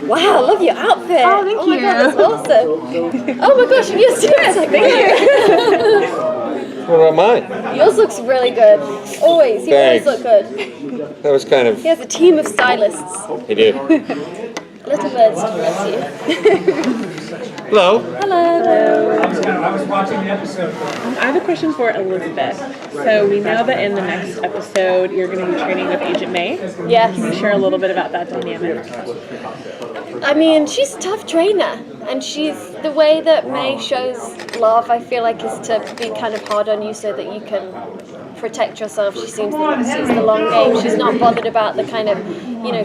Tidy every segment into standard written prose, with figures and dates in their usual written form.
Wow, I love your outfit. Oh, thank my you. God, that's awesome. Oh my gosh, and yours too. Thank you. What about mine? Yours looks really good. Always. You always Thanks. look good. That was kind of... He has a team of stylists. I do. Little bird still loves you. Hello. Hello. I was watching the episode. I have a question for Elizabeth. So we know that in the next episode you're going to be training with Agent May. Yes. Can you share a little bit about that dynamic? I mean, she's a tough trainer, and the way that May shows love, I feel like, is to be kind of hard on you so that you can protect yourself. She seems to sees the long game. She's not bothered about the kind of,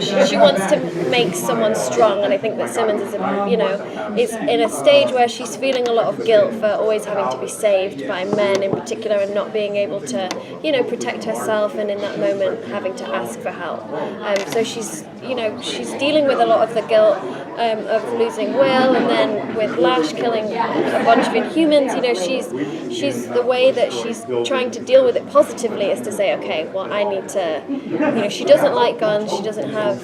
she wants to make someone strong, and I think that Simmons is, is in a stage where she's feeling a lot of guilt for always having to be saved by men in particular and not being able to, protect herself, and in that moment having to ask for help. So she's dealing with a lot of the guilt of losing Will, and then with Lash killing a bunch of Inhumans. She's the way that she's trying to deal with it positively is to say, okay, well, I need to, she doesn't like guns, she doesn't have,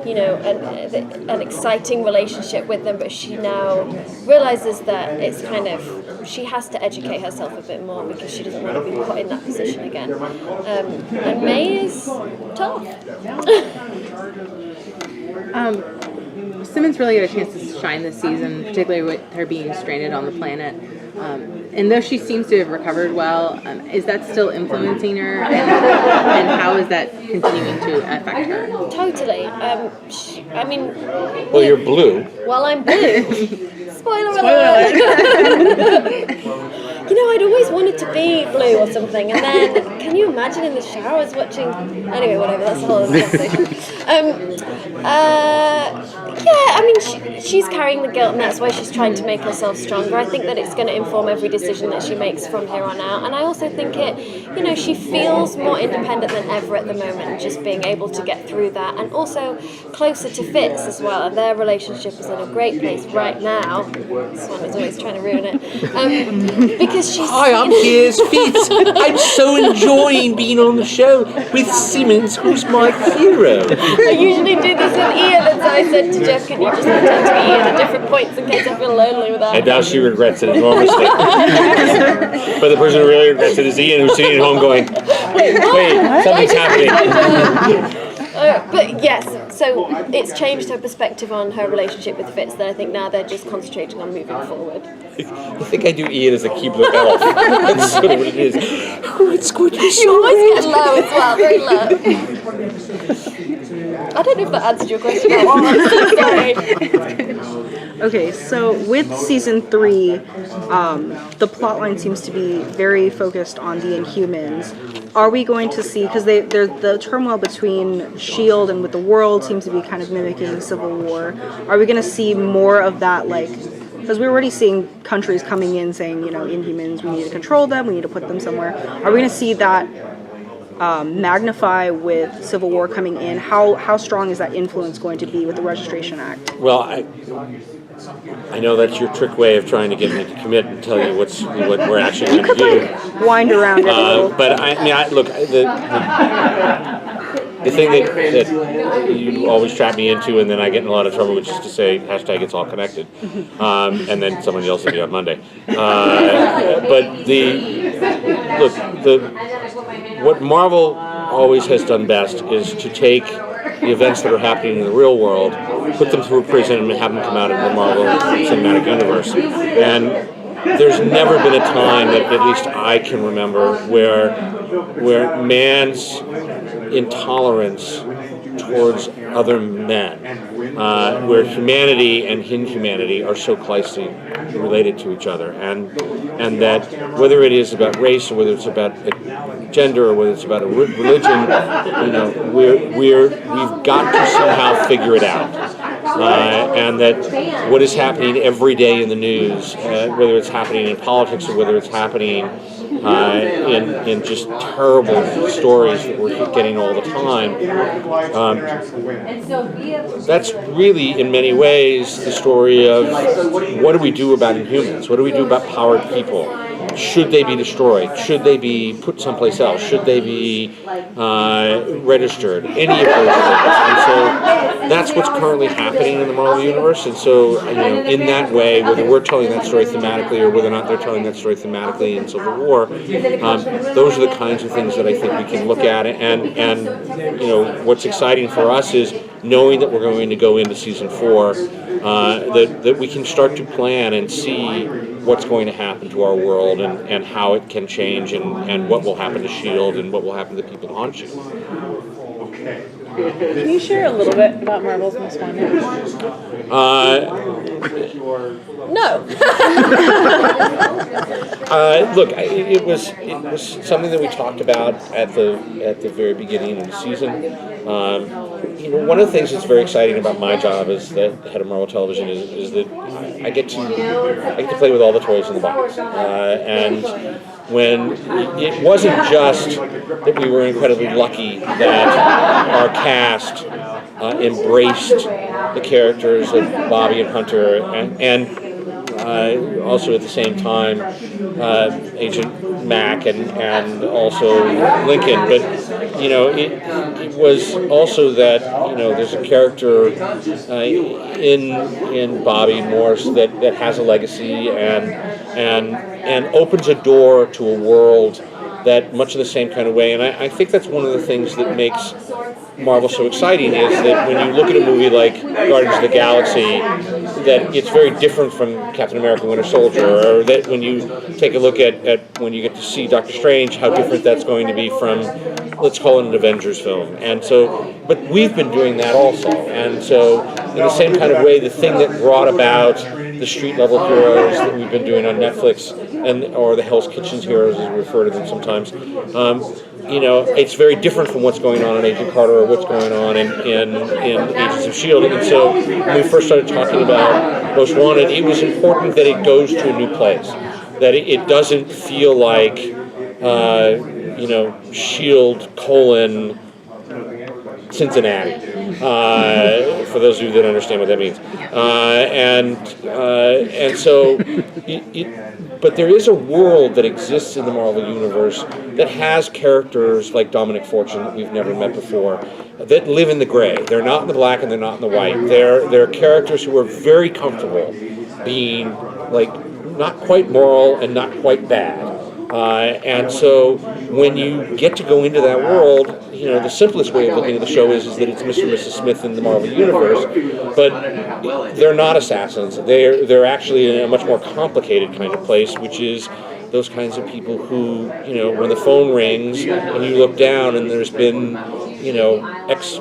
an exciting relationship with them, but she now realizes that it's kind of, she has to educate herself a bit more because she doesn't want to be put in that position again. And May is tough. Simmons really got a chance to shine this season, particularly with her being stranded on the planet. And though she seems to have recovered well, is that still influencing her? And how is that continuing to affect her? Totally. Well, you're blue. Well, I'm blue. Spoiler alert. I'd always wanted to be blue or something, and then can you imagine in the showers watching? Anyway, whatever. That's a whole other conversation. She's carrying the guilt, and that's why she's trying to make herself stronger. I think that it's going to inform every decision that she makes from here on out, and I also think she feels more independent than ever at the moment, just being able to get through that, and also closer to Fitz as well. And their relationship is in a great place right now. This one is always trying to ruin it, because she's. Hi, I'm Piers Fitz. I'm so enjoying being on the show with Simmons, who's my hero. I usually do this with Ian, and so I said to Jeph, can you just pretend to be Ian at different points in case I feel lonely without And now she regrets it enormously. But the person who really regrets it is Ian, who's sitting at home going, wait, something's happening. But yes, so it's changed her perspective on her relationship with Fitz, that I think now they're just concentrating on moving forward. I think I do Ian as a key blue elf. That's sort of what it is. Oh, it's going to be so You always get low as well, very low. I don't know if that answered your question. I'm so sorry. Okay, so with season 3, the plotline seems to be very focused on the Inhumans. Are we going to see, because the turmoil between S.H.I.E.L.D. and with the world seems to be kind of mimicking Civil War. Are we going to see more of that, because we're already seeing countries coming in saying, Inhumans, we need to control them, we need to put them somewhere. Are we going to see that magnify with Civil War coming in? How strong is that influence going to be with the Registration Act? Well, I know that's your trick way of trying to get me to commit and tell you what we're actually going to do. Wind around it a little. But look, the thing that you always trap me into, and then I get in a lot of trouble, which is to say, hashtag it's all connected, and then someone yells at me on Monday. What Marvel always has done best is to take the events that are happening in the real world, put them through a prison, and have them come out in the Marvel Cinematic Universe. And there's never been a time that at least I can remember where man's intolerance towards other men, where humanity and inhumanity are so closely related to each other, and that whether it is about race or whether it's about gender or whether it's about a religion, we've got to somehow figure it out, and that what is happening every day in the news, whether it's happening in politics or whether it's happening in just terrible stories that we're getting all the time. That's really, in many ways, the story of what do we do about Inhumans? What do we do about powered people? should they be destroyed? Should they be put someplace else? Should they be registered? Any of those things. And so that's what's currently happening in the Marvel Universe. And so, in that way, whether we're telling that story thematically or whether or not they're telling that story thematically in Civil War, those are the kinds of things that I think we can look at. And what's exciting for us is knowing that we're going to go into season 4, that we can start to plan and see what's going to happen to our world and how it can change and what will happen to S.H.I.E.L.D. and what will happen to people on S.H.I.E.L.D. Can you share a little bit about Marvel's Most Wanted? No. Look, it was something that we talked about at the very beginning of the season. One of the things that's very exciting about my job as the head of Marvel Television is that I get to play with all the toys in the box. And when it wasn't just that we were incredibly lucky that our cast embraced the characters of Bobby and Hunter, and also at the same time Agent Mac and also Lincoln, but it was also that there's a character in Bobby Morse that has a legacy and opens a door to a world that much of the same kind of way. And I think that's one of the things that makes Marvel so exciting is that when you look at a movie like Guardians of the Galaxy, that it's very different from Captain America: Winter Soldier, or that when you take a look at when you get to see Doctor Strange, how different that's going to be from, let's call it an Avengers film. And so, but we've been doing that also. And so, in the same kind of way, the thing that brought about the street level heroes that we've been doing on Netflix, or the Hell's Kitchens heroes, as we refer to them sometimes, it's very different from what's going on in Agent Carter or what's going on in Agents of S.H.I.E.L.D. And so when we first started talking about Most Wanted, it was important that it goes to a new place, that it doesn't feel like, S.H.I.E.L.D. : Cincinnati, for those of you that understand what that means. And so, but there is a world that exists in the Marvel Universe that has characters like Dominic Fortune that we've never met before, that live in the gray. They're not in the black and they're not in the white. They're characters who are very comfortable being like not quite moral and not quite bad. And so when you get to go into that world, the simplest way of looking at the show is that it's Mr. and Mrs. Smith in the Marvel Universe, but they're not assassins. They're actually in a much more complicated kind of place, which is those kinds of people who, when the phone rings and you look down and there's been, X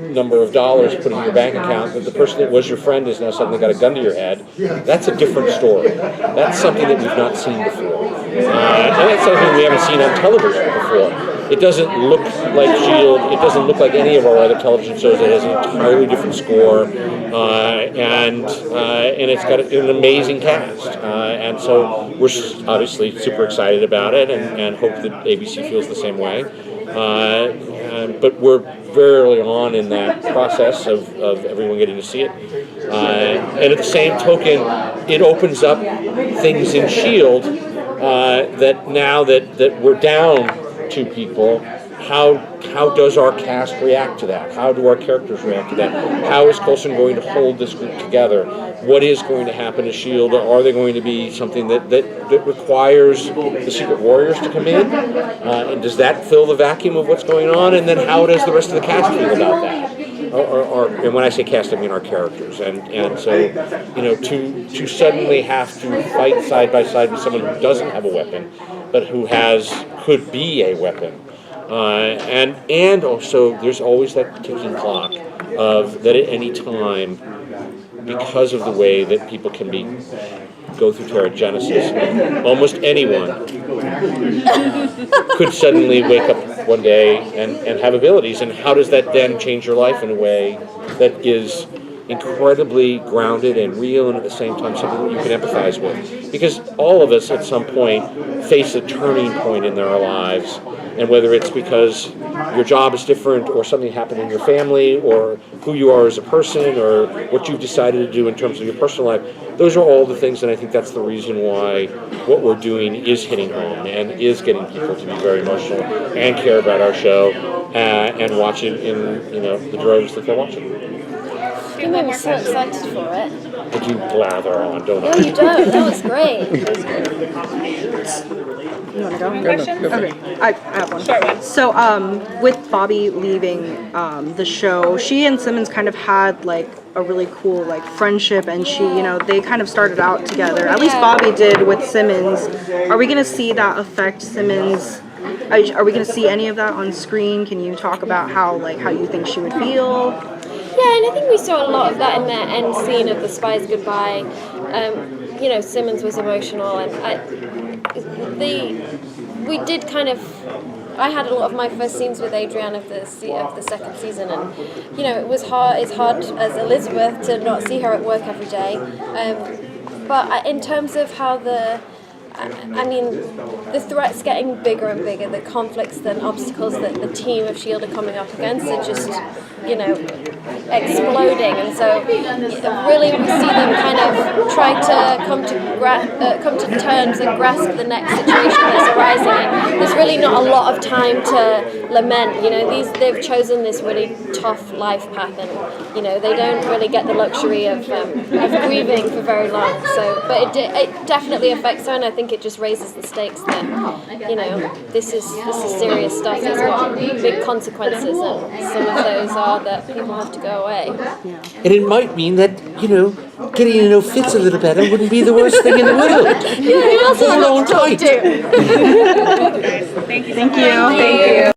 number of dollars put in your bank account, but the person that was your friend has now suddenly got a gun to your head, that's a different story. That's something that we've not seen before. And that's something we haven't seen on television before. It doesn't look like S.H.I.E.L.D. It doesn't look like any of our other television shows. It has an entirely different score, and it's got an amazing cast. And so we're obviously super excited about it, and hope that ABC feels the same way. But we're very early on in that process of everyone getting to see it. And at the same token, it opens up things in S.H.I.E.L.D. That now that we're down to people, how does our cast react to that? How do our characters react to that? How is Coulson going to hold this group together? What is going to happen to S.H.I.E.L.D.? Are they going to be something that requires the Secret Warriors to come in? And does that fill the vacuum of what's going on? And then how does the rest of the cast feel about that? And when I say cast, I mean our characters. And so, to suddenly have to fight side by side with someone who doesn't have a weapon, but who could be a weapon. And also, there's always that ticking clock of that at any time, because of the way that people can go through Teragenesis, almost anyone could suddenly wake up one day and have abilities. And how does that then change your life in a way that is incredibly grounded and real, and at the same time something that you can empathize with. Because all of us at some point face a turning point in their lives, and whether it's because your job is different, or something happened in your family, or who you are as a person, or what you've decided to do in terms of your personal life, those are all the things, and I think that's the reason why what we're doing is hitting home and is getting people to be very emotional and care about our show and watch it in the droves that they're watching. You made me so excited for it. But you blather on, don't No, I? you don't. That was great. You want to go? Questions? Okay, I have one. Short one. So, with Bobby leaving the show, she and Simmons kind of had like a really cool like friendship, and they kind of started out together. At least Bobby did with Simmons. Are we gonna see that affect Simmons? Are we gonna see any of that on screen? Can you talk about how you think she would feel? Yeah, and I think we saw a lot of that in the end scene of the Spies Goodbye. Simmons was emotional, and we did kind of. I had a lot of my first scenes with Adrienne of the second season, and it was hard. It's hard as Elizabeth to not see her at work every day. But in terms of how the threats getting bigger and bigger, the conflicts and obstacles that the team of S.H.I.E.L.D. are coming up against are just, exploding. And so really we see them kind of try to come to terms and grasp the next situation that's arising. And there's really not a lot of time to lament. They've chosen this really tough life path, and they don't really get the luxury of grieving for very long. So, but it definitely affects her, and I think it just raises the stakes that this is serious stuff that's got big consequences, and some of those are that people have to go away. And it might mean that, getting to know Fitz a little better wouldn't be the worst thing in the world. Yeah, he also Hold on tight. Thank you.